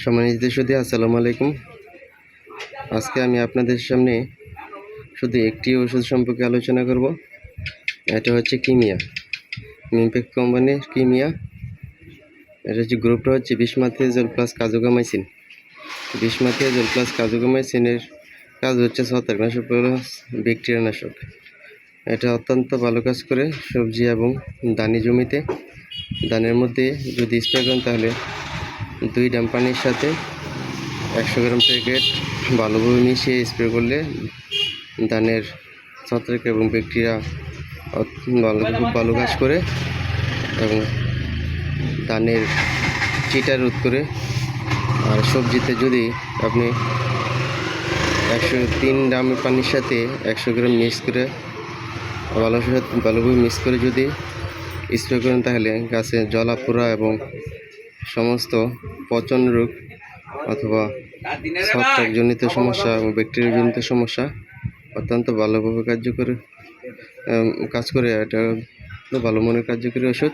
সম্মানিত সুধী, আসসালামু আলাইকুম। আজকে আমি আপনাদের সামনে শুধু একটি ওষুধ সম্পর্কে আলোচনা করব। এটা হচ্ছে কিমিয়া, মিমপেক কোম্পানির কিমিয়া। এটা হচ্ছে গ্রুপটা হচ্ছে বিসমাথিয়াজোল প্লাস কার্বোমাইসিন। বিসমাথিয়াজোল প্লাস কার্বোমাইসিনের কাজ হচ্ছে ছত্রাকনাশক প্লাস ব্যাকটেরিয়ানাশক। এটা অত্যন্ত ভালো কাজ করে সবজি এবং দানি জমিতে। দানের মধ্যে যদি স্প্রে করেন তাহলে 2 ড্রাম পানির সাথে 100 গ্রাম প্যাকেট ভালোভাবে মিশিয়ে স্প্রে করলে ধানের ছত্রাক এবং ব্যাকটেরিয়া খুব ভালো কাজ করে এবং ধানের চিটা রোধ করে। আর সবজিতে যদি আপনি 103 ড্রাম পানির সাথে 100 গ্রাম মিক্স করে ভালোভাবে মিক্স করে যদি স্প্রে করেন তাহলে গাছে জলা পোড়া এবং সমস্ত পচন রোগ অথবা ছত্রাকজনিত সমস্যা এবং ব্যাকটেরিয়াজনিত সমস্যা অত্যন্ত ভালোভাবে কাজ করে। এটা ভালো মনের কার্যকরী ওষুধ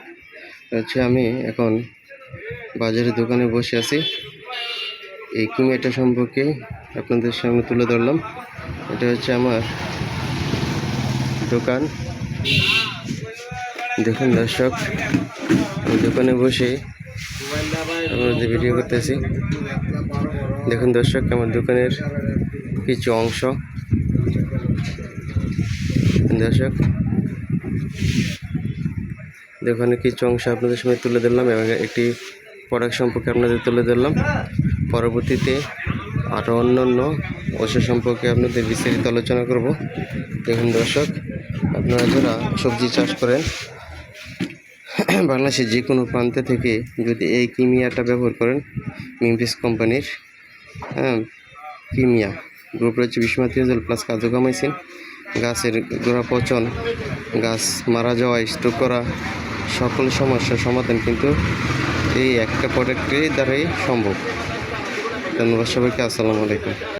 হচ্ছে। আমি এখন বাজারের দোকানে বসে আছি, এই কিমিয়াটা সম্পর্কে আপনাদের সামনে তুলে ধরলাম। এটা হচ্ছে আমার দোকান। দেখুন দর্শক, আমি দোকানে বসে আপনাদের ভিডিও করতেছি। দেখুন দর্শক, আমার দোকানের কিছু অংশ দর্শক, দোকানের কিছু অংশ আপনাদের সামনে তুলে ধরলাম এবং একটি প্রোডাক্ট সম্পর্কে আপনাদের তুলে ধরলাম। পরবর্তীতে আরও অন্যান্য ওষুধ সম্পর্কে আপনাদের বিস্তারিত আলোচনা করব। দেখুন দর্শক, আপনারা যারা সবজি চাষ করেন বাংলাদেশের যে কোনো প্রান্তে থেকে যদি এই কিমিয়াটা ব্যবহার করেন, মিমপেক কোম্পানির কিমিয়া গ্রুপ রয়েছে বিসমাথিয়াজোল প্লাস কার্বোমাইসিন। গাছের গোড়া পচন, গাছ মারা যাওয়া, স্ট্রোক করা সকল সমস্যার সমাধান কিন্তু এই একটা প্রোডাক্টের দ্বারাই সম্ভব। ধন্যবাদ সবাইকে। আসসালামু আলাইকুম।